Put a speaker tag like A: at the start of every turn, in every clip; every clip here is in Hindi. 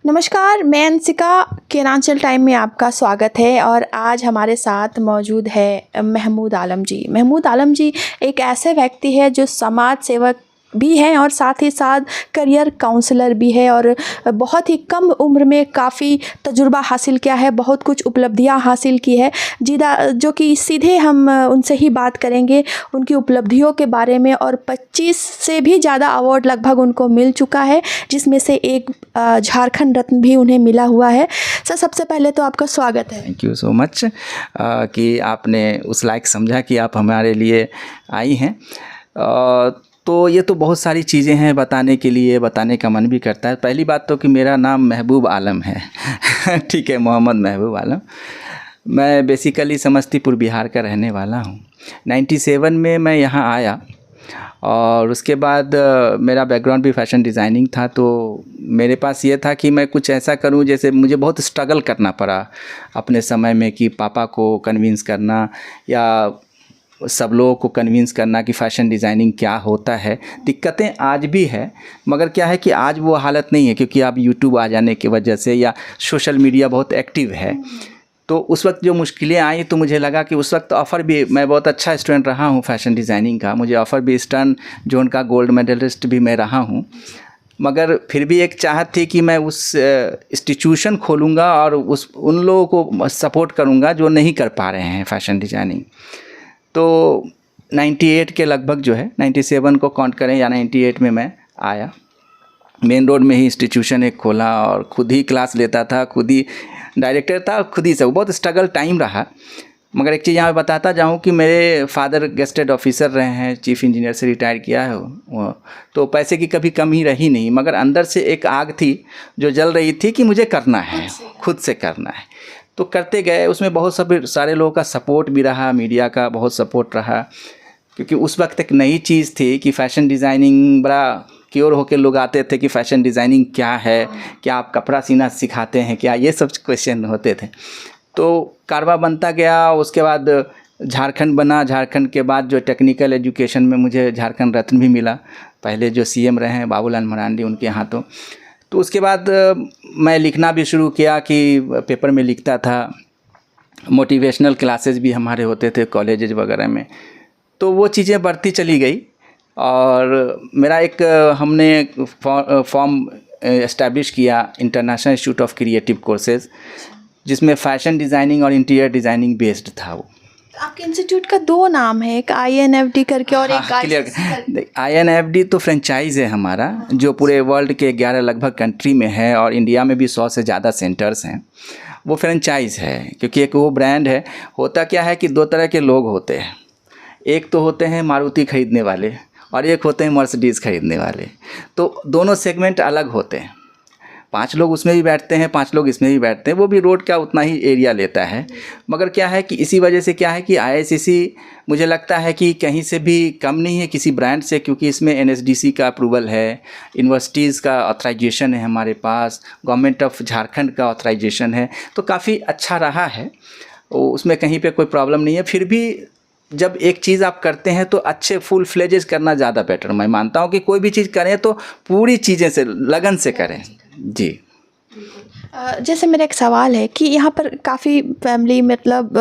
A: नमस्कार, मैं अंशिका। केरांचल टाइम में आपका स्वागत है और आज हमारे साथ मौजूद है महमूद आलम जी। महमूद आलम जी एक ऐसे व्यक्ति है जो समाज सेवक भी हैं और साथ ही साथ करियर काउंसलर भी है और बहुत ही कम उम्र में काफ़ी तजुर्बा हासिल किया है, बहुत कुछ उपलब्धियां हासिल की है जो कि सीधे हम उनसे ही बात करेंगे उनकी उपलब्धियों के बारे में। और 25 से भी ज़्यादा अवार्ड लगभग उनको मिल चुका है, जिसमें से एक झारखंड रत्न भी उन्हें मिला हुआ है। सर, सबसे पहले तो आपका स्वागत है।
B: थैंक यू सो मच कि आपने उस लायक समझा कि आप हमारे लिए आई हैं। तो ये तो बहुत सारी चीज़ें हैं बताने के लिए, बताने का मन भी करता है। पहली बात तो कि मेरा नाम महबूब आलम है ठीक है, मोहम्मद महबूब आलम। मैं बेसिकली समस्तीपुर बिहार का रहने वाला हूँ। 97 में मैं यहाँ आया और उसके बाद मेरा बैकग्राउंड भी फैशन डिज़ाइनिंग था। तो मेरे पास ये था कि मैं कुछ ऐसा करूं, जैसे मुझे बहुत स्ट्रगल करना पड़ा अपने समय में कि पापा को कन्विंस करना या सब लोगों को कन्विंस करना कि फ़ैशन डिज़ाइनिंग क्या होता है। दिक्कतें आज भी है, मगर क्या है कि आज वो हालत नहीं है, क्योंकि आप यूट्यूब आ जाने की वजह से या सोशल मीडिया बहुत एक्टिव है। तो उस वक्त जो मुश्किलें आई तो मुझे लगा कि उस वक्त ऑफ़र भी, मैं बहुत अच्छा स्टूडेंट रहा हूँ फैशन डिज़ाइनिंग का, मुझे ऑफ़र भी ईस्टर्न जोन का गोल्ड मेडलिस्ट भी मैं रहा हूँ। मगर फिर भी एक चाहत थी कि मैं उस इंस्टीट्यूशन खोलूँगा और उन लोगों को सपोर्ट करूँगा जो नहीं कर पा रहे हैं फ़ैशन डिज़ाइनिंग। तो 98 के लगभग जो है, 97 को काउंट करें या 98 में मैं आया। मेन रोड में ही इंस्टीट्यूशन एक खोला और खुद ही क्लास लेता था, खुद ही डायरेक्टर था, खुद ही सब। बहुत स्ट्रगल टाइम रहा। मगर एक चीज़ यहाँ पे बताता जाऊँ कि मेरे फादर गेस्टेड ऑफिसर रहे हैं, चीफ इंजीनियर से रिटायर किया है वो। तो पैसे की कभी कमी रही नहीं, मगर अंदर से एक आग थी जो जल रही थी कि मुझे करना है, खुद से करना है। तो करते गए। उसमें बहुत सारे लोगों का सपोर्ट भी रहा, मीडिया का बहुत सपोर्ट रहा, क्योंकि उस वक्त एक नई चीज़ थी कि फ़ैशन डिज़ाइनिंग बड़ा क्योर होकर लोग आते थे कि फ़ैशन डिज़ाइनिंग क्या है, क्या आप कपड़ा सीना सिखाते हैं क्या, ये सब क्वेश्चन होते थे। तो कारवा बनता गया। उसके बाद झारखंड बना। झारखंड के बाद जो टेक्निकल एजुकेशन में मुझे झारखंड रत्न भी मिला, पहले जो सीएम रहे हैं बाबूलाल मरांडी, उनके हाथों। तो उसके बाद मैं लिखना भी शुरू किया कि पेपर में लिखता था। मोटिवेशनल क्लासेस भी हमारे होते थे कॉलेजेज वगैरह में। तो वो चीज़ें बढ़ती चली गई और मेरा एक हमने फॉर्म एस्टैब्लिश किया, international institute of creative courses, जिसमें फ़ैशन डिज़ाइनिंग और इंटीरियर डिज़ाइनिंग बेस्ड था वो।
A: आपके इंस्टीट्यूट का 2 नाम है, एक INFD करके और एक
B: क्लियर। INFD तो फ्रेंचाइज़ है हमारा, जो पूरे वर्ल्ड के 11 लगभग कंट्री में है और इंडिया में भी 100 से ज़्यादा सेंटर्स हैं। वो फ्रेंचाइज़ है क्योंकि एक वो ब्रांड है। होता क्या है कि 2 तरह के लोग होते हैं। एक तो होते हैं मारुति ख़रीदने वाले और एक होते हैं मर्सिडीज़ ख़रीदने वाले। तो दोनों सेगमेंट अलग होते हैं। 5 लोग उसमें भी बैठते हैं, 5 लोग इसमें भी बैठते हैं। वो भी रोड का उतना ही एरिया लेता है। मगर क्या है कि इसी वजह से क्या है कि IICC मुझे लगता है कि कहीं से भी कम नहीं है किसी ब्रांड से, क्योंकि इसमें NSDC का अप्रूवल है, यूनिवर्सिटीज़ का ऑथराइजेशन है हमारे पास, गवर्नमेंट ऑफ झारखंड का ऑथराइजेशन है। तो काफ़ी अच्छा रहा है, उसमें कहीं पे कोई प्रॉब्लम नहीं है। फिर भी जब एक चीज़ आप करते हैं तो अच्छे फुल फ्लेजेज करना ज़्यादा बेटर। मैं मानता हूँ कि कोई भी चीज़ करें तो पूरी चीज़ें से लगन से करें। जी।
A: जैसे मेरा एक सवाल है कि यहाँ पर काफ़ी फैमिली मतलब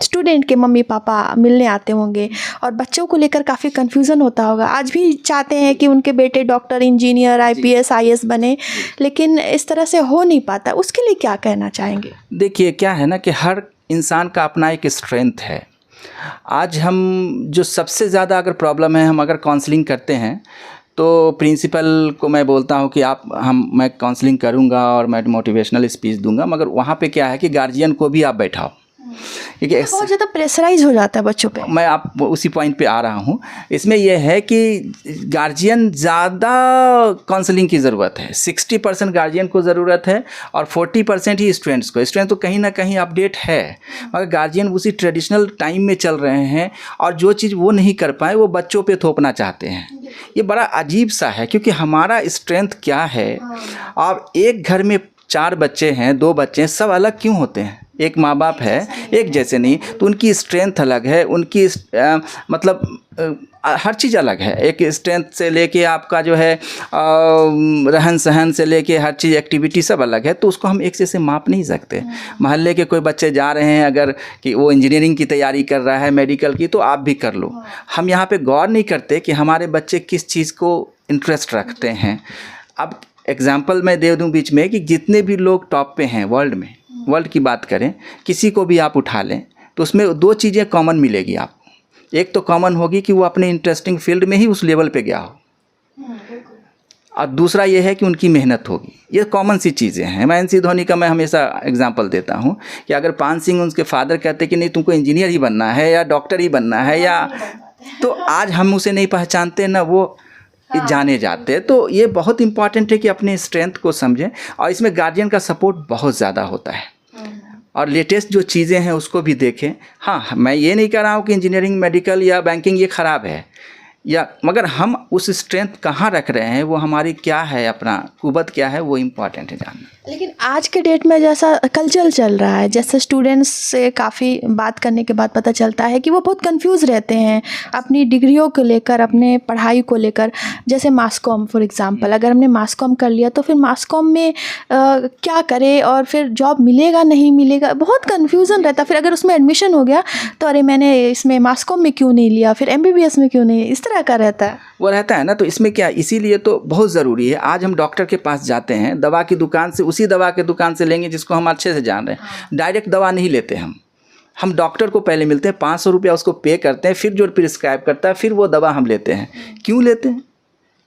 A: स्टूडेंट के मम्मी पापा मिलने आते होंगे और बच्चों को लेकर काफ़ी कन्फ्यूज़न होता होगा। आज भी चाहते हैं कि उनके बेटे डॉक्टर, इंजीनियर, IPS, IAS बने, लेकिन इस तरह से हो नहीं पाता। उसके लिए क्या कहना चाहेंगे?
B: देखिए, क्या है ना कि हर इंसान का अपना एक स्ट्रेंथ है। आज हम जो सबसे ज़्यादा अगर प्रॉब्लम है, हम अगर काउंसलिंग करते हैं तो प्रिंसिपल को मैं बोलता हूँ कि मैं काउंसलिंग करूँगा और मैं मोटिवेशनल स्पीच दूंगा, मगर वहाँ पे क्या है कि गार्जियन को भी आप बैठाओ, क्योंकि
A: बहुत ज़्यादा प्रेशराइज हो जाता है बच्चों पे।
B: मैं आप उसी पॉइंट पे आ रहा हूँ। इसमें यह है कि गार्जियन ज़्यादा काउंसलिंग की ज़रूरत है। 60% गार्जियन को ज़रूरत है और 40% ही स्टूडेंट्स को। स्टूडेंट तो कहीं ना कहीं अपडेट है, मगर गार्जियन उसी ट्रेडिशनल टाइम में चल रहे हैं और जो चीज़ वो नहीं कर पाए वो बच्चों पे थोपना चाहते हैं। ये बड़ा अजीब सा है, क्योंकि हमारा स्ट्रेंथ क्या है। और एक घर में 4 बच्चे हैं, 2 बच्चे हैं, सब अलग क्यों होते हैं? एक माँ बाप है, एक जैसे नहीं, तो उनकी स्ट्रेंथ अलग है, उनकी मतलब हर चीज़ अलग है। एक स्ट्रेंथ से लेके आपका जो है रहन सहन से लेके हर चीज़ एक्टिविटी सब अलग है, तो उसको हम एक से माप नहीं सकते। मोहल्ले के कोई बच्चे जा रहे हैं अगर कि वो इंजीनियरिंग की तैयारी कर रहा है, मेडिकल की, तो आप भी कर लो। हम यहाँ पे गौर नहीं करते कि हमारे बच्चे किस चीज़ को इंटरेस्ट रखते हैं। अब एग्जाम्पल मैं दे दूँ बीच में कि जितने भी लोग टॉप पे हैं वर्ल्ड की बात करें, किसी को भी आप उठा लें तो उसमें 2 चीज़ें कॉमन मिलेगी आपको। एक तो कॉमन होगी कि वो अपने इंटरेस्टिंग फील्ड में ही उस लेवल पे गया हो, और दूसरा ये है कि उनकी मेहनत होगी। ये कॉमन सी चीज़ें हैं। महेंद्र सिंह धोनी का मैं हमेशा एग्जांपल देता हूँ कि अगर पान सिंह उनके फादर कहते कि नहीं तुमको इंजीनियर ही बनना है या डॉक्टर ही बनना है या, तो आज हम उसे नहीं पहचानते ना वो जाने जाते। तो ये बहुत इंपॉर्टेंट है कि अपने स्ट्रेंथ को समझें, और इसमें गार्जियन का सपोर्ट बहुत ज़्यादा होता है, और लेटेस्ट जो चीज़ें हैं उसको भी देखें। हाँ, मैं ये नहीं कह रहा हूँ कि इंजीनियरिंग, मेडिकल या बैंकिंग ये ख़राब है, या मगर हम उस स्ट्रेंथ कहाँ रख रहे हैं, वो हमारी क्या है, अपना कुवत क्या है, वो इम्पॉर्टेंट है जानना।
A: लेकिन आज के डेट में जैसा कल्चर चल रहा है, जैसे स्टूडेंट्स से काफ़ी बात करने के बाद पता चलता है कि वो बहुत कंफ्यूज रहते हैं अपनी डिग्रियों को लेकर, अपने पढ़ाई को लेकर। जैसे मास कॉम फॉर एग्जांपल, अगर हमने मास कॉम कर लिया तो फिर मास कॉम में क्या करें, और फिर जॉब मिलेगा नहीं मिलेगा, बहुत कन्फ्यूज़न रहता। फिर अगर उसमें एडमिशन हो गया तो अरे मैंने इसमें मास कॉम में क्यों नहीं लिया, फिर MBBS में क्यों नहीं, इस तरह का रहता है।
B: वो रहता है ना, तो इसमें क्या, इसीलिए तो बहुत ज़रूरी है। आज हम डॉक्टर के पास जाते हैं, दवा की दुकान से, उसी दवा के दुकान से लेंगे जिसको हम अच्छे से जान रहे हैं। डायरेक्ट दवा नहीं लेते हम डॉक्टर को पहले मिलते हैं, 500 रुपया उसको पे करते हैं, फिर जो प्रिस्क्राइब करता है फिर वो दवा हम लेते हैं। क्यों लेते हैं?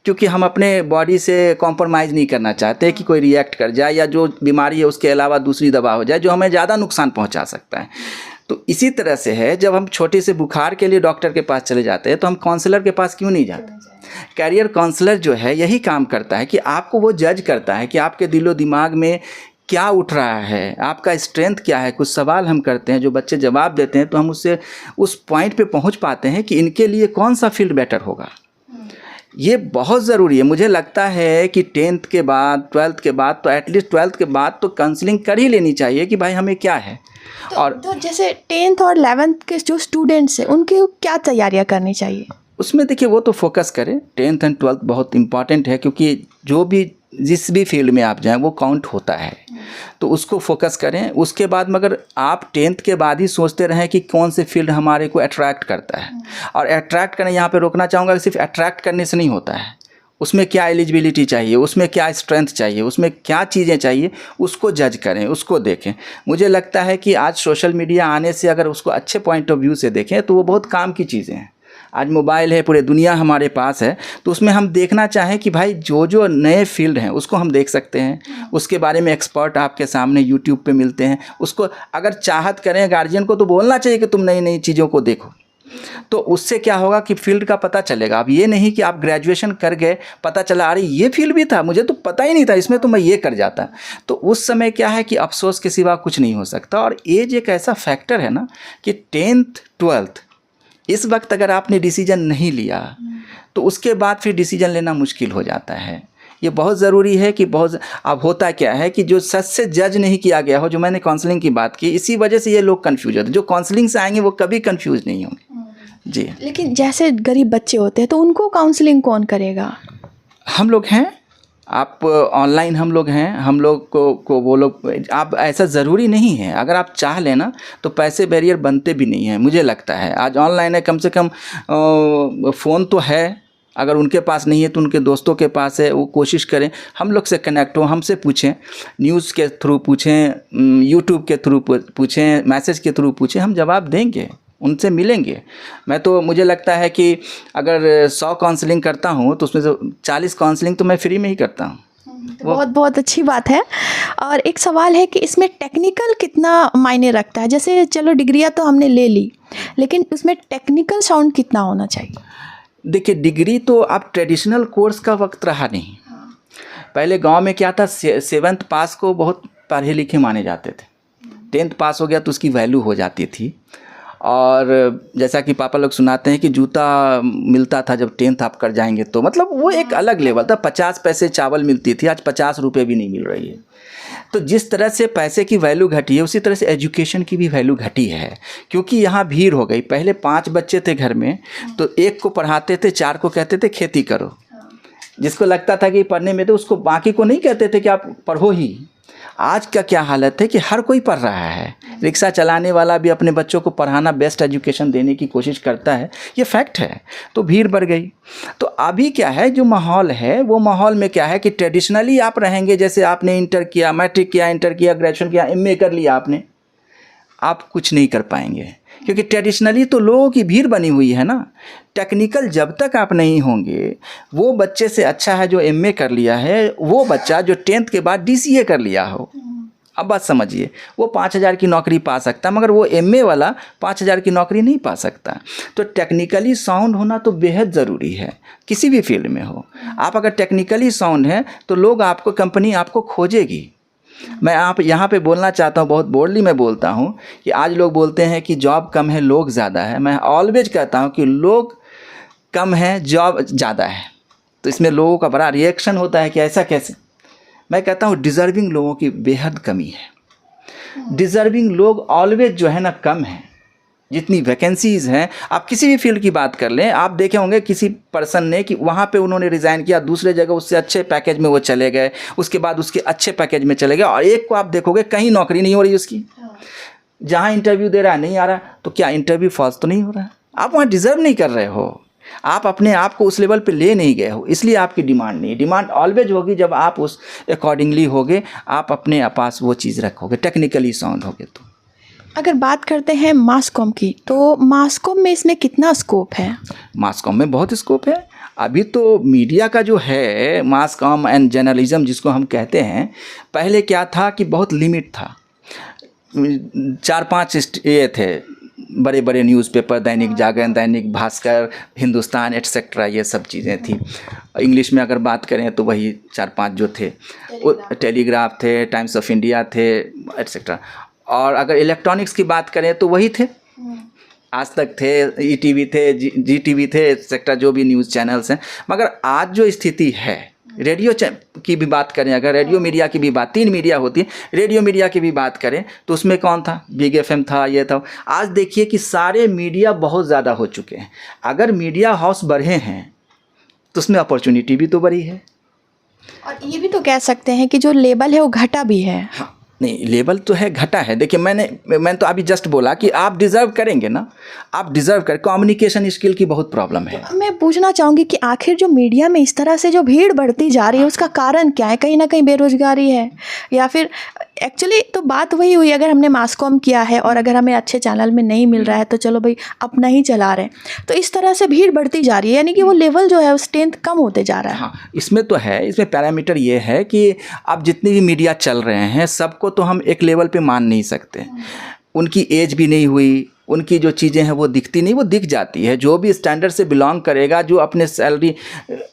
B: क्योंकि हम अपने बॉडी से कॉम्प्रोमाइज़ नहीं करना चाहते कि कोई रिएक्ट कर जाए या जो बीमारी है उसके अलावा दूसरी दवा हो जाए जो हमें ज़्यादा नुकसान पहुंचा सकता है। तो इसी तरह से है, जब हम छोटे से बुखार के लिए डॉक्टर के पास चले जाते हैं तो हम काउंसलर के पास क्यों नहीं जाते? कैरियर काउंसलर जो है यही काम करता है कि आपको वो जज करता है कि आपके दिलो दिमाग में क्या उठ रहा है, आपका स्ट्रेंथ क्या है। कुछ सवाल हम करते हैं, जो बच्चे जवाब देते हैं तो हम उससे उस पॉइंट पे पहुंच पाते हैं कि इनके लिए कौन सा फील्ड बेटर होगा। ये बहुत ज़रूरी है। मुझे लगता है कि 10th के बाद, 12th के बाद, तो एटलीस्ट 12th के बाद तो काउंसलिंग कर ही लेनी चाहिए कि भाई हमें क्या है।
A: तो जैसे 10th और 11th के जो स्टूडेंट्स हैं उनकी क्या तैयारियां करनी चाहिए?
B: उसमें देखिए वो तो फोकस करें। 10th एंड 12th बहुत इंपॉर्टेंट है, क्योंकि जो भी जिस भी फील्ड में आप जाएं वो काउंट होता है, तो उसको फोकस करें। उसके बाद मगर आप 10th के बाद ही सोचते रहें कि कौन से फील्ड हमारे को अट्रैक्ट करता है। और अट्रैक्ट करने, यहाँ पे रोकना चाहूँगा कि सिर्फ अट्रैक्ट करने से नहीं होता है, उसमें क्या एलिजिबिलिटी चाहिए, उसमें क्या स्ट्रेंथ चाहिए, उसमें क्या चीज़ें चाहिए, उसको जज करें, उसको देखें। मुझे लगता है कि आज सोशल मीडिया आने से अगर उसको अच्छे पॉइंट ऑफ व्यू से देखें तो वो बहुत काम की चीज़ें हैं। आज मोबाइल है, पूरे दुनिया हमारे पास है, तो उसमें हम देखना चाहें कि भाई जो जो नए फील्ड हैं उसको हम देख सकते हैं। उसके बारे में एक्सपर्ट आपके सामने यूट्यूब पे मिलते हैं। उसको अगर चाहत करें गार्जियन को तो बोलना चाहिए कि तुम नई नई चीज़ों को देखो, तो उससे क्या होगा कि फील्ड का पता चलेगा। अब ये नहीं कि आप ग्रेजुएशन कर गए, पता चला अरे ये फील्ड भी था, मुझे तो पता ही नहीं था, इसमें तो मैं ये कर जाता। तो उस समय क्या है कि अफसोस के सिवा कुछ नहीं हो सकता। और एज एक ऐसा फैक्टर है ना कि 10th 12th इस वक्त अगर आपने डिसीजन नहीं लिया तो उसके बाद फिर डिसीजन लेना मुश्किल हो जाता है। ये बहुत ज़रूरी है कि बहुत, अब होता क्या है कि जो सच से जज नहीं किया गया हो, जो मैंने काउंसलिंग की बात की, इसी वजह से ये लोग कन्फ्यूज होते हैं। जो काउंसलिंग से आएंगे वो कभी कन्फ्यूज नहीं होंगे जी।
A: लेकिन जैसे गरीब बच्चे होते हैं तो उनको काउंसलिंग कौन करेगा?
B: हम लोग हैं, आप ऑनलाइन हम लोग हैं, हम लोग को वो लोग, आप ऐसा ज़रूरी नहीं है। अगर आप चाह लेना तो पैसे बैरियर बनते भी नहीं हैं। मुझे लगता है आज ऑनलाइन है, कम से कम फ़ोन तो है, अगर उनके पास नहीं है तो उनके दोस्तों के पास है, वो कोशिश करें हम लोग से कनेक्ट हो, हमसे पूछें, न्यूज़ के थ्रू पूछें, यूट्यूब के थ्रू पूछें, मैसेज के थ्रू पूछें, हम जवाब देंगे, उनसे मिलेंगे। मैं तो, मुझे लगता है कि अगर 100 काउंसलिंग करता हूँ तो उसमें से 40 काउंसलिंग तो मैं फ्री में ही करता हूँ।
A: तो बहुत बहुत अच्छी बात है। और एक सवाल है कि इसमें टेक्निकल कितना मायने रखता है? जैसे चलो डिग्रियाँ तो हमने ले ली, लेकिन उसमें टेक्निकल साउंड कितना होना चाहिए?
B: देखिए डिग्री तो अब ट्रेडिशनल कोर्स का वक्त रहा नहीं। पहले गांव में क्या था, 7th पास को बहुत पढ़े लिखे माने जाते थे। 10th पास हो गया तो उसकी वैल्यू हो जाती थी। और जैसा कि पापा लोग सुनाते हैं कि जूता मिलता था जब 10th आप कर जाएंगे, तो मतलब वो एक अलग लेवल था। 50 पैसे चावल मिलती थी, आज 50 रुपये भी नहीं मिल रही है। तो जिस तरह से पैसे की वैल्यू घटी है, उसी तरह से एजुकेशन की भी वैल्यू घटी है, क्योंकि यहाँ भीड़ हो गई। पहले 5 बच्चे थे घर में, तो 1 को पढ़ाते थे, 4 को कहते थे खेती करो। जिसको लगता था कि पढ़ने में, तो उसको, बाकी को नहीं कहते थे कि आप पढ़ो ही। आज का क्या हालत है कि हर कोई पढ़ रहा है। रिक्शा चलाने वाला भी अपने बच्चों को पढ़ाना, बेस्ट एजुकेशन देने की कोशिश करता है, ये फैक्ट है। तो भीड़ बढ़ गई। तो अभी क्या है, जो माहौल है, वो माहौल में क्या है कि ट्रेडिशनली आप रहेंगे, जैसे आपने इंटर किया, मैट्रिक किया, इंटर किया, ग्रेजुएशन किया, एमए कर लिया आपने, आप कुछ नहीं कर पाएंगे, क्योंकि ट्रेडिशनली तो लोगों की भीड़ बनी हुई है ना। टेक्निकल जब तक आप नहीं होंगे, वो बच्चे से अच्छा है जो एमए कर लिया है, वो बच्चा जो 10th के बाद डीसीए कर लिया हो। अब बात समझिए, वो 5,000 की नौकरी पा सकता, मगर वो एमए वाला 5,000 की नौकरी नहीं पा सकता। तो टेक्निकली साउंड होना तो बेहद ज़रूरी है, किसी भी फील्ड में हो। आप अगर टेक्निकली साउंड हैं तो लोग आपको, कंपनी आपको खोजेगी। मैं आप यहाँ पे बोलना चाहता हूँ, बहुत बोल्डली मैं बोलता हूँ कि आज लोग बोलते हैं कि जॉब कम है, लोग ज़्यादा है। मैं ऑलवेज कहता हूँ कि लोग कम है, जॉब ज़्यादा है। तो इसमें लोगों का बड़ा रिएक्शन होता है कि ऐसा कैसे। मैं कहता हूँ डिज़र्विंग लोगों की बेहद कमी है। डिज़र्विंग लोग ऑलवेज जो है ना कम है। जितनी वैकेंसीज़ हैं, आप किसी भी फील्ड की बात कर लें, आप देखे होंगे किसी पर्सन ने कि वहाँ पे उन्होंने रिज़ाइन किया, दूसरे जगह उससे अच्छे पैकेज में वो चले गए, उसके बाद उसके अच्छे पैकेज में चले गए, और एक को आप देखोगे कहीं नौकरी नहीं हो रही उसकी। जहाँ इंटरव्यू दे रहा है नहीं आ रहा, तो क्या इंटरव्यू फॉल्स तो नहीं हो रहा है? आप वहाँ डिज़र्व नहीं कर रहे हो, आप अपने आप को उस लेवल पे ले नहीं गए हो, इसलिए आपकी डिमांड नहीं। डिमांड ऑलवेज होगी जब आप उस अकॉर्डिंगली होगे, आप अपने पास वो चीज़ रखोगे, टेक्निकली साउंड होगे। तो
A: अगर बात करते हैं मास कॉम की, तो मास कॉम में इसमें कितना स्कोप है?
B: मास कॉम में बहुत स्कोप है। अभी तो मीडिया का जो है, मास कॉम एंड जर्नलिज्म जिसको हम कहते हैं, पहले क्या था कि बहुत लिमिट था। 4-5 ये थे बड़े बड़े न्यूज़पेपर, दैनिक जागरण, दैनिक भास्कर, हिंदुस्तान एटसेट्रा, ये सब चीज़ें थी। इंग्लिश में अगर बात करें तो वही 4-5 जो थे, टेलीग्राफ थे, टाइम्स ऑफ इंडिया थे, एटसेट्रा। और अगर इलेक्ट्रॉनिक्स की बात करें तो वही थे, आज तक थे, ईटीवी थे, जीटीवी थे, एटसेट्रा, जो भी न्यूज़ चैनल्स हैं। मगर आज जो स्थिति है, रेडियो की भी बात करें, अगर रेडियो मीडिया की भी बात, 3 मीडिया होती है, रेडियो मीडिया की भी बात करें तो उसमें कौन था? बिग एफएम था, ये था। आज देखिए कि सारे मीडिया बहुत ज़्यादा हो चुके हैं। अगर मीडिया हाउस बढ़े हैं तो उसमें अपॉर्चुनिटी भी तो बढ़ी है।
A: और ये भी तो कह सकते हैं कि जो लेवल है वो घटा भी है।
B: हाँ, नहीं, लेवल तो है, घटा है। देखिए मैंने तो अभी जस्ट बोला कि आप डिज़र्व करेंगे ना, आप डिज़र्व कर। कम्युनिकेशन स्किल की बहुत प्रॉब्लम है।
A: मैं पूछना चाहूँगी कि आखिर जो मीडिया में इस तरह से जो भीड़ बढ़ती जा रही है, उसका कारण क्या है? कहीं ना कहीं बेरोजगारी है, या फिर एक्चुअली तो बात वही हुई, अगर हमने मास कॉम किया है और अगर हमें अच्छे चैनल में नहीं मिल रहा है तो चलो भाई अपना ही चला रहे हैं। तो इस तरह से भीड़ बढ़ती जा रही है, यानी कि वो लेवल जो है स्ट्रेंथ कम होते जा रहा है।
B: हाँ, इसमें तो है, इसमें पैरामीटर ये है कि अब जितनी भी मीडिया चल रहे हैं, सबको तो हम एक लेवल पे मान नहीं सकते। उनकी एज भी नहीं हुई, उनकी जो चीज़ें हैं वो दिखती नहीं, वो दिख जाती है। जो भी स्टैंडर्ड से बिलोंग करेगा, जो अपने सैलरी,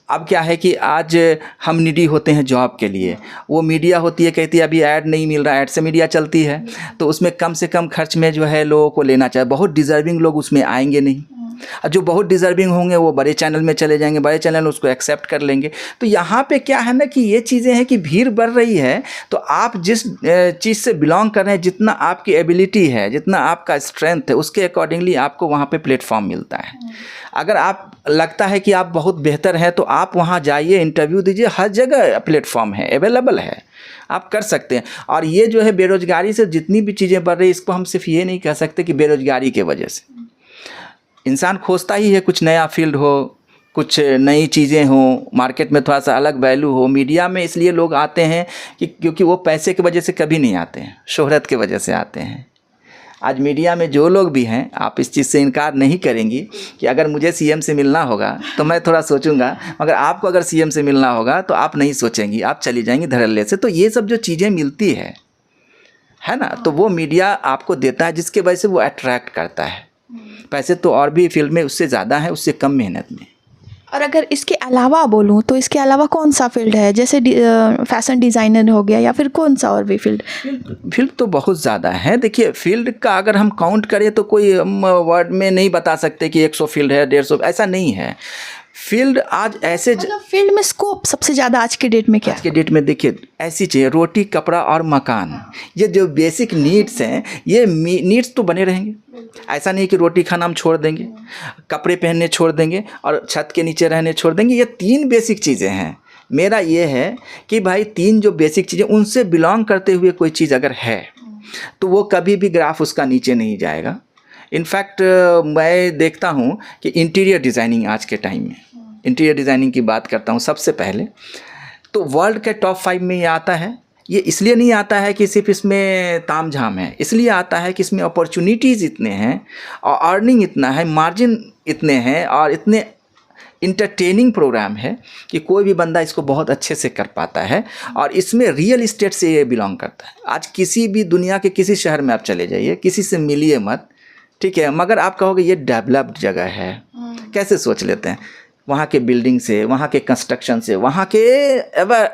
B: अब क्या है कि आज हम नीडी होते हैं जॉब के लिए, वो मीडिया होती है कहती है अभी ऐड नहीं मिल रहा, ऐड से मीडिया चलती है, तो उसमें कम से कम खर्च में जो है लोगों को लेना चाहिए। बहुत डिज़र्विंग लोग उसमें आएंगे नहीं, और जो बहुत डिज़र्विंग होंगे वो बड़े चैनल में चले जाएंगे, बड़े चैनल उसको एक्सेप्ट कर लेंगे। तो यहाँ पे क्या है ना कि ये चीज़ें हैं कि भीड़ बढ़ रही है, तो आप जिस चीज़ से बिलोंग कर रहे हैं, जितना आपकी एबिलिटी है, जितना आपका स्ट्रेंथ है, उसके अकॉर्डिंगली आपको वहाँ पे प्लेटफॉर्म मिलता है। अगर आप लगता है कि आप बहुत बेहतर हैं तो आप वहाँ जाइए, इंटरव्यू दीजिए, हर जगह प्लेटफॉर्म है, अवेलेबल है, आप कर सकते हैं। और ये जो है बेरोजगारी से जितनी भी चीज़ें बढ़ रही है, इसको हम सिर्फ ये नहीं कह सकते कि बेरोजगारी के वजह से। इंसान खोजता ही है कुछ नया फील्ड हो, कुछ नई चीज़ें हों, मार्केट में थोड़ा सा अलग वैल्यू हो। मीडिया में इसलिए लोग आते हैं कि क्योंकि वो पैसे की वजह से कभी नहीं आते हैं, शोहरत की वजह से आते हैं। आज मीडिया में जो लोग भी हैं, आप इस चीज़ से इनकार नहीं करेंगी कि अगर मुझे सीएम से मिलना होगा तो मैं थोड़ा सोचूंगा, मगर आपको अगर सीएम से मिलना होगा तो आप नहीं सोचेंगी, आप चली जाएंगी धड़ल्ले से। तो ये सब जो चीज़ें मिलती है ना, तो वो मीडिया आपको देता है, जिसके वजह से वो अट्रैक्ट करता है। पैसे तो और भी फील्ड में उससे ज़्यादा है, उससे कम मेहनत में।
A: और अगर इसके अलावा बोलूँ तो इसके अलावा कौन सा फील्ड है, जैसे फैशन डिज़ाइनर हो गया या फिर कौन सा और भी फील्ड?
B: फील्ड तो बहुत ज़्यादा है। देखिए फील्ड का अगर हम काउंट करें तो कोई वर्ड में नहीं बता सकते कि 100 फील्ड है, 150, ऐसा नहीं है। फील्ड आज ऐसे
A: मतलब फील्ड में स्कोप सबसे ज़्यादा आज के डेट में क्या
B: आज के डेट में देखिए ऐसी चीज़, रोटी कपड़ा और मकान, ये जो बेसिक नीड्स हैं ये नीड्स तो बने रहेंगे। ऐसा नहीं कि रोटी खाना हम छोड़ देंगे, कपड़े पहनने छोड़ देंगे और छत के नीचे रहने छोड़ देंगे। ये 3 बेसिक चीज़ें हैं। मेरा ये है कि भाई 3 जो बेसिक चीज़ें उनसे बिलोंग करते हुए कोई चीज़ अगर है तो वो कभी भी ग्राफ उसका नीचे नहीं जाएगा। इनफैक्ट मैं देखता हूँ कि इंटीरियर डिज़ाइनिंग आज के टाइम में, इंटीरियर डिज़ाइनिंग की बात करता हूँ सबसे पहले तो वर्ल्ड के टॉप 5 में ये आता है। ये इसलिए नहीं आता है कि सिर्फ इसमें ताम झाम है, इसलिए आता है कि इसमें अपॉर्चुनिटीज़ इतने हैं और अर्निंग इतना है, मार्जिन इतने हैं और इतने इंटरटेनिंग प्रोग्राम है कि कोई भी बंदा इसको बहुत अच्छे से कर पाता है। और इसमें रियल इस्टेट से ये बिलोंग करता है। आज किसी भी दुनिया के किसी शहर में आप चले जाइए, किसी से मिलिए मत, ठीक है, मगर आप कहोगे ये डेवलप्ड जगह है। कैसे सोच लेते हैं, वहाँ के बिल्डिंग से, वहाँ के कंस्ट्रक्शन से, वहाँ के एवर,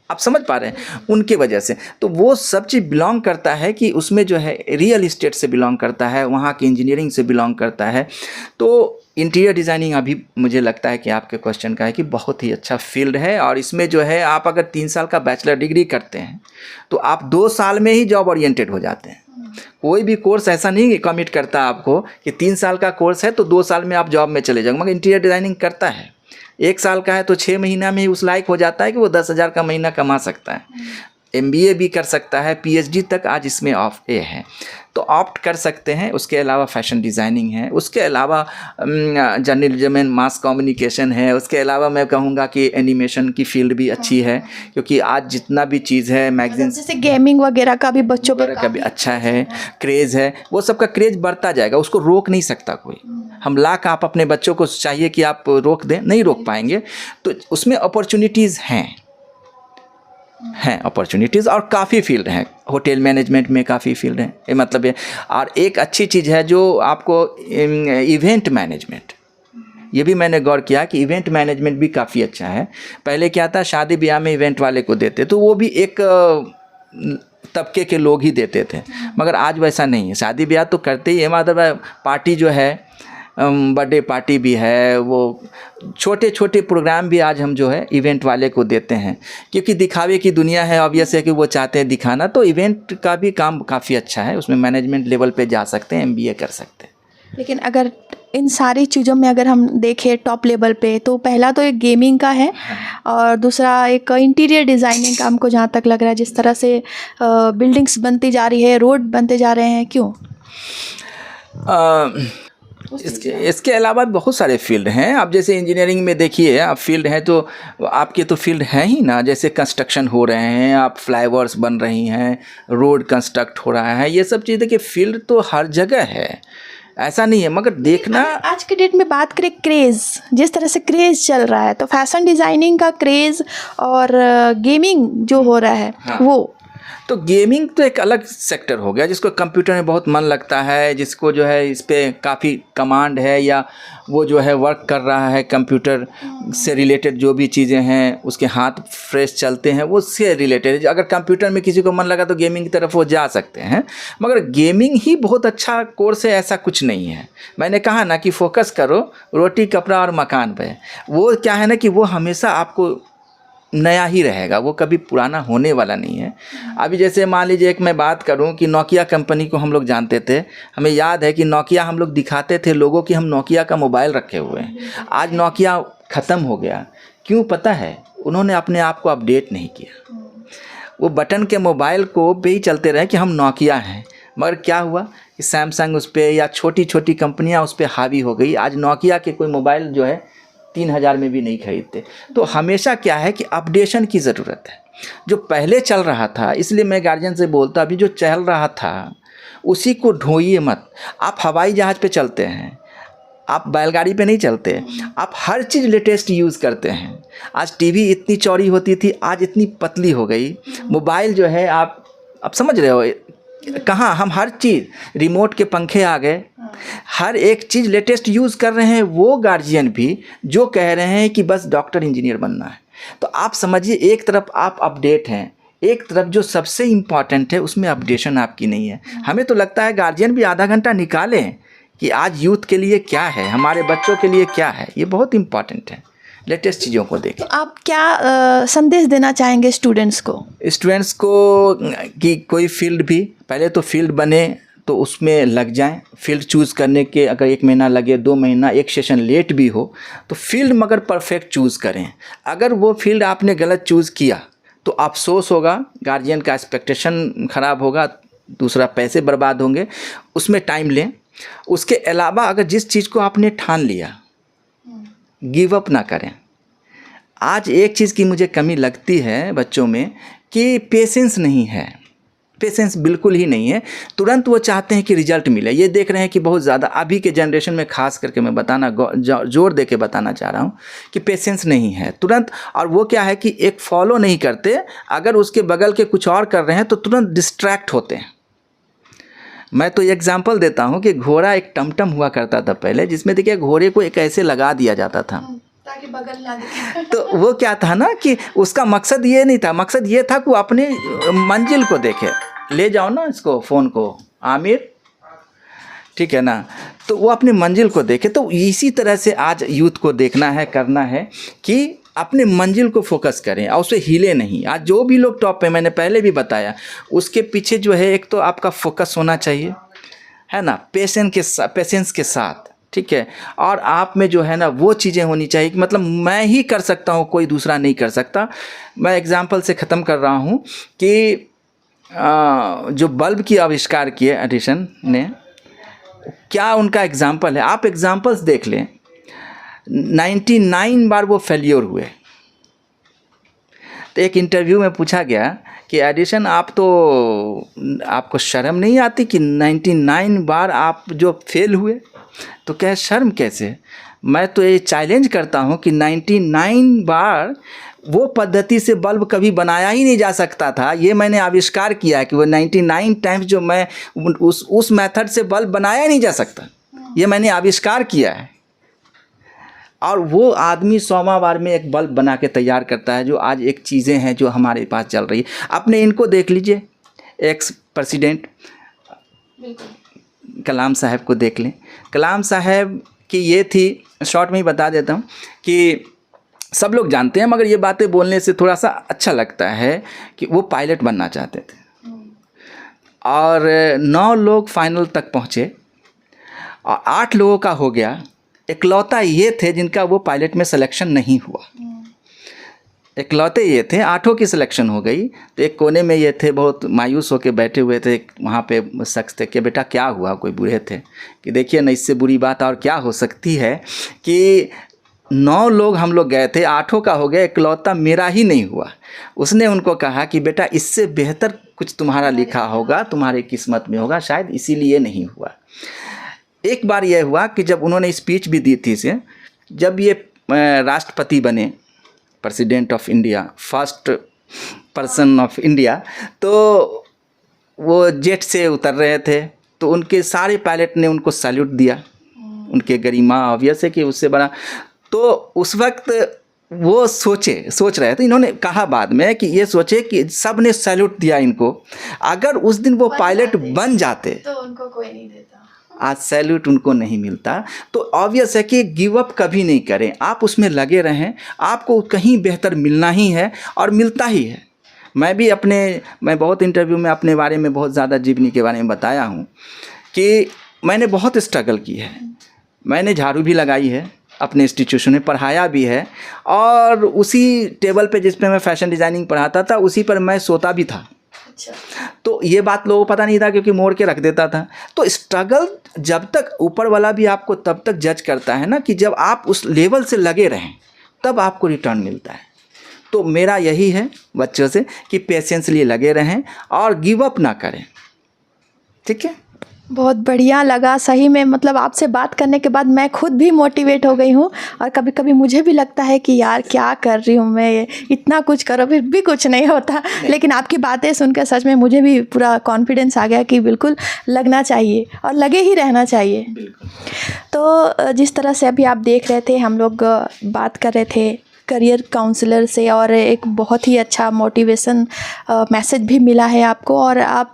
B: आप समझ पा रहे हैं, उनके वजह से तो वो सब चीज़ बिलोंग करता है कि उसमें जो है रियल इस्टेट से बिलोंग करता है, वहाँ की इंजीनियरिंग से बिलोंग करता है। तो इंटीरियर डिज़ाइनिंग अभी मुझे लगता है कि आपके क्वेश्चन का है कि बहुत ही अच्छा फील्ड है। और इसमें जो है आप अगर 3 साल का बैचलर डिग्री करते हैं तो आप 2 साल में ही जॉब ओरिएंटेड हो जाते हैं। कोई भी कोर्स ऐसा नहीं कमिट करता आपको कि 3 साल का कोर्स है तो 2 साल में आप जॉब में चले जाओगे, मगर इंटीरियर डिज़ाइनिंग करता है 1 साल का है तो 6 महीना में ही उस लायक हो जाता है कि वो 10,000 का महीना कमा सकता है। MBA भी कर सकता है, PhD तक आज इसमें है तो ऑप्ट कर सकते हैं। उसके अलावा फैशन डिज़ाइनिंग है, उसके अलावा जर्नलिज्म एंड मास कम्युनिकेशन है, उसके अलावा मैं कहूँगा कि एनिमेशन की फील्ड भी अच्छी है, क्योंकि आज जितना भी चीज़ है मैगजीन
A: जैसे गेमिंग वगैरह का भी बच्चों
B: का भी अच्छा है, क्रेज़ है, वो सबका क्रेज़ बढ़ता जाएगा, उसको रोक नहीं सकता कोई। हम लाख आप अपने बच्चों को चाहिए कि आप रोक दें, नहीं रोक पाएंगे। तो उसमें अपॉर्चुनिटीज़ हैं अपॉर्चुनिटीज़ और काफ़ी फील्ड हैं। होटल मैनेजमेंट में काफ़ी फील्ड हैं, ये मतलब है। और एक अच्छी चीज़ है जो आपको इवेंट मैनेजमेंट, ये भी मैंने गौर किया कि इवेंट मैनेजमेंट भी काफ़ी अच्छा है। पहले क्या था, शादी ब्याह में इवेंट वाले को देते तो वो भी एक तबके के लोग ही देते थे, मगर आज वैसा नहीं है। शादी ब्याह तो करते ही है, मतलब पार्टी जो है, बर्थडे पार्टी भी है, वो छोटे छोटे प्रोग्राम भी आज हम जो है इवेंट वाले को देते हैं, क्योंकि दिखावे की दुनिया है, ऑब्वियस है कि वो चाहते हैं दिखाना। तो इवेंट का भी काम काफ़ी अच्छा है, उसमें मैनेजमेंट लेवल पे जा सकते हैं, MBA कर सकते हैं।
A: लेकिन अगर इन सारी चीज़ों में अगर हम देखें टॉप लेवल पे, तो पहला तो एक गेमिंग का है और दूसरा एक इंटीरियर डिज़ाइनिंग का। हमको जहाँ तक लग रहा है जिस तरह से बिल्डिंग्स बनती जा रही है, रोड बनते जा रहे हैं, क्यों?
B: इसके अलावा बहुत सारे फील्ड हैं। आप जैसे इंजीनियरिंग में देखिए, आप फील्ड हैं तो आपके तो फील्ड हैं ही ना, जैसे कंस्ट्रक्शन हो रहे हैं, आप फ्लाईओवर्स बन रही हैं, रोड कंस्ट्रक्ट हो रहा है, ये सब चीज़ देखिए फील्ड तो हर जगह है, ऐसा नहीं है। मगर देखना,
A: आज के डेट में बात करें क्रेज़, जिस तरह से क्रेज़ चल रहा है, तो फैशन डिज़ाइनिंग का क्रेज़ और गेमिंग जो हो रहा है, हाँ, वो
B: तो गेमिंग तो एक अलग सेक्टर हो गया, जिसको कंप्यूटर में बहुत मन लगता है, जिसको जो है इस पे काफ़ी कमांड है, या वो जो है वर्क कर रहा है कंप्यूटर से रिलेटेड जो भी चीज़ें हैं, उसके हाथ फ्रेश चलते हैं, वो उससे रिलेटेड। अगर कंप्यूटर में किसी को मन लगा तो गेमिंग की तरफ वो जा सकते हैं, मगर गेमिंग ही बहुत अच्छा कोर्स है ऐसा कुछ नहीं है। मैंने कहा ना कि फोकस करो रोटी कपड़ा और मकान पे। वो क्या है ना कि वो हमेशा आपको नया ही रहेगा, वो कभी पुराना होने वाला नहीं है। अभी जैसे मान लीजिए एक मैं बात करूं कि नोकिया कंपनी को हम लोग जानते थे, हमें याद है कि नोकिया हम लोग दिखाते थे लोगों की हम नोकिया का मोबाइल रखे हुए हैं। आज नोकिया ख़त्म हो गया, क्यों पता है? उन्होंने अपने आप को अपडेट नहीं किया। वो बटन के मोबाइल को पे ही चलते रहे कि हम नोकिया हैं, मगर क्या हुआ कि सैमसंग उस पर या छोटी छोटी कंपनियाँ उस पर हावी हो गई। आज नोकिया के कोई मोबाइल जो है 3,000 में भी नहीं खरीदते। तो हमेशा क्या है कि अपडेशन की ज़रूरत है। जो पहले चल रहा था, इसलिए मैं गार्जियन से बोलता, अभी जो चल रहा था उसी को ढोइए मत। आप हवाई जहाज़ पे चलते हैं, आप बैलगाड़ी पे नहीं चलते, आप हर चीज़ लेटेस्ट यूज़ करते हैं। आज टीवी इतनी चौड़ी होती थी, आज इतनी पतली हो गई। मोबाइल जो है आप समझ रहे हो, कहाँ हम हर चीज़, रिमोट के पंखे आ गए, हर एक चीज़ लेटेस्ट यूज़ कर रहे हैं। वो गार्जियन भी जो कह रहे हैं कि बस डॉक्टर इंजीनियर बनना है। तो आप समझिए, एक तरफ आप अपडेट हैं, एक तरफ जो सबसे इम्पॉर्टेंट है उसमें अपडेशन आपकी नहीं है। हमें तो लगता है गार्जियन भी आधा घंटा निकालें कि आज यूथ के लिए क्या है, हमारे बच्चों के लिए क्या है, ये बहुत इम्पॉर्टेंट है, लेटेस्ट चीज़ों को देखें।
A: तो आप क्या संदेश देना चाहेंगे स्टूडेंट्स को?
B: स्टूडेंट्स को कि कोई फील्ड भी, पहले तो फील्ड बने तो उसमें लग जाएं। फील्ड चूज़ करने के अगर 1 महीना लगे, 2 महीना, एक सेशन लेट भी हो, तो फील्ड मगर परफेक्ट चूज़ करें। अगर वो फील्ड आपने गलत चूज़ किया तो अफसोस होगा, गार्जियन का एक्सपेक्टेशन ख़राब होगा, दूसरा पैसे बर्बाद होंगे, उसमें टाइम लें। उसके अलावा अगर जिस चीज़ को आपने ठान लिया, गिव अप ना करें। आज एक चीज़ की मुझे कमी लगती है बच्चों में कि पेशेंस नहीं है, पेशेंस बिल्कुल ही नहीं है। तुरंत वो चाहते हैं कि रिजल्ट मिले। ये देख रहे हैं कि बहुत ज़्यादा अभी के जनरेशन में खास करके मैं बताना जोर दे के बताना चाह रहा हूँ कि पेशेंस नहीं है तुरंत। और वो क्या है कि एक फॉलो नहीं करते, अगर उसके बगल के कुछ और कर रहे हैं तो तुरंत डिस्ट्रैक्ट होते हैं। मैं तो एग्जाम्पल देता हूँ कि घोड़ा एक टमटम हुआ करता था पहले, जिसमें देखिए घोड़े को एक ऐसे लगा दिया जाता था
A: ताकि बगल ना दिखे।
B: तो वो क्या था ना कि उसका मकसद ये नहीं था, मकसद ये था कि वो अपने मंजिल को देखे। ले जाओ ना इसको, फ़ोन को, आमिर, ठीक है ना, तो वो अपनी मंजिल को देखे। तो इसी तरह से आज यूथ को देखना है, करना है कि अपने मंजिल को फोकस करें और उसे हिले नहीं। आज जो भी लोग टॉप पे, मैंने पहले भी बताया, उसके पीछे जो है एक तो आपका फोकस होना चाहिए, है ना, पेशेंस के साथ, ठीक है। और आप में जो है ना वो चीज़ें होनी चाहिए कि मतलब मैं ही कर सकता हूँ, कोई दूसरा नहीं कर सकता। मैं एग्जाम्पल से ख़त्म कर रहा हूँ कि जो बल्ब की आविष्कार किए एडिसन ने, क्या उनका एग्जाम्पल है। आप एग्जाम्पल्स देख लें, 99 बार वो फेल्योर हुए। तो एक इंटरव्यू में पूछा गया कि एडिसन आपको शर्म नहीं आती कि 99 बार आप जो फेल हुए? तो क्या शर्म कैसे? मैं तो ये चैलेंज करता हूँ कि 99 बार वो पद्धति से बल्ब कभी बनाया ही नहीं जा सकता था। ये मैंने आविष्कार किया कि वो 99 टाइम्स जो मैं उस मेथड से बल्ब बनाया नहीं जा सकता, ये मैंने आविष्कार किया है। और वो आदमी 100वां बार में एक बल्ब बना के तैयार करता है। जो आज एक चीज़ें हैं जो हमारे पास चल रही है, अपने इनको देख लीजिए, एक्स प्रेसिडेंट कलाम साहब को देख लें। कलाम साहब की ये थी, शॉर्ट में ही बता देता हूँ कि सब लोग जानते हैं मगर ये बातें बोलने से थोड़ा सा अच्छा लगता है कि वो पायलट बनना चाहते थे और 9 लोग फाइनल तक पहुँचे और 8 लोगों का हो गया। इकलौता ये थे जिनका वो पायलट में सिलेक्शन नहीं हुआ। इकलौते ये थे, 8 की सिलेक्शन हो गई। तो एक कोने में ये थे, बहुत मायूस होकर बैठे हुए थे। वहाँ पे शख्स थे कि बेटा क्या हुआ, कोई बूढ़े थे कि देखिए ना, इससे बुरी बात और क्या हो सकती है कि 9 लोग हम लोग गए थे, 8 का हो गया, इकलौता मेरा ही नहीं हुआ। उसने उनको कहा कि बेटा इससे बेहतर कुछ तुम्हारा लिखा होगा, तुम्हारी किस्मत में होगा, शायद इसीलिए नहीं हुआ। एक बार यह हुआ कि जब उन्होंने स्पीच भी दी थी से, जब ये राष्ट्रपति बने, president of India, first person of India, तो वो जेट से उतर रहे थे तो उनके सारे पायलट ने उनको सैल्यूट दिया, उनके गरिमा ऑब्वियस है कि उससे बड़ा। तो उस वक्त वो सोच रहे थे, इन्होंने कहा बाद में कि ये सोचे कि सब ने सैल्यूट दिया इनको, अगर उस दिन वो पायलट बन जाते
A: तो उनको कोई नहीं देता,
B: आज सैल्यूट उनको नहीं मिलता। तो ऑब्वियस है कि गिव अप कभी नहीं करें, आप उसमें लगे रहें, आपको कहीं बेहतर मिलना ही है और मिलता ही है। मैं बहुत इंटरव्यू में अपने बारे में बहुत ज़्यादा जीवनी के बारे में बताया हूँ कि मैंने बहुत स्ट्रगल की है। मैंने झाड़ू भी लगाई है, अपने इंस्टीट्यूशन में पढ़ाया भी है, और उसी टेबल पे जिस पे मैं फैशन डिज़ाइनिंग पढ़ाता था उसी पर मैं सोता भी था। तो ये बात लोगों को पता नहीं था क्योंकि मोड़ के रख देता था। तो स्ट्रगल जब तक ऊपर वाला भी आपको तब तक जज करता है ना कि जब आप उस लेवल से लगे रहें तब आपको रिटर्न मिलता है। तो मेरा यही है बच्चों से कि पेशेंसली लगे रहें और गिव अप ना करें, ठीक है।
A: बहुत बढ़िया लगा सही में, मतलब आपसे बात करने के बाद मैं खुद भी मोटिवेट हो गई हूँ। और कभी कभी मुझे भी लगता है कि यार क्या कर रही हूँ मैं, इतना कुछ करो फिर भी कुछ नहीं होता। लेकिन आपकी बातें सुनकर सच में मुझे भी पूरा कॉन्फिडेंस आ गया कि बिल्कुल लगना चाहिए और लगे ही रहना चाहिए। तो जिस तरह से अभी आप देख रहे थे, हम लोग बात कर रहे थे करियर काउंसलर से, और एक बहुत ही अच्छा मोटिवेशन मैसेज भी मिला है आपको। और आप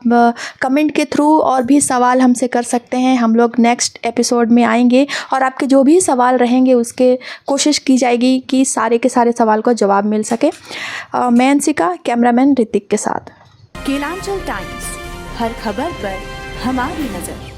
A: कमेंट के थ्रू और भी सवाल हमसे कर सकते हैं, हम लोग नेक्स्ट एपिसोड में आएंगे और आपके जो भी सवाल रहेंगे उसके कोशिश की जाएगी कि सारे के सारे सवाल को जवाब मिल सके। मैं अंशिका, कैमरामैन ऋतिक के साथ।
C: केलांचल टाइम्स, हर खबर पर हमारी नज़र।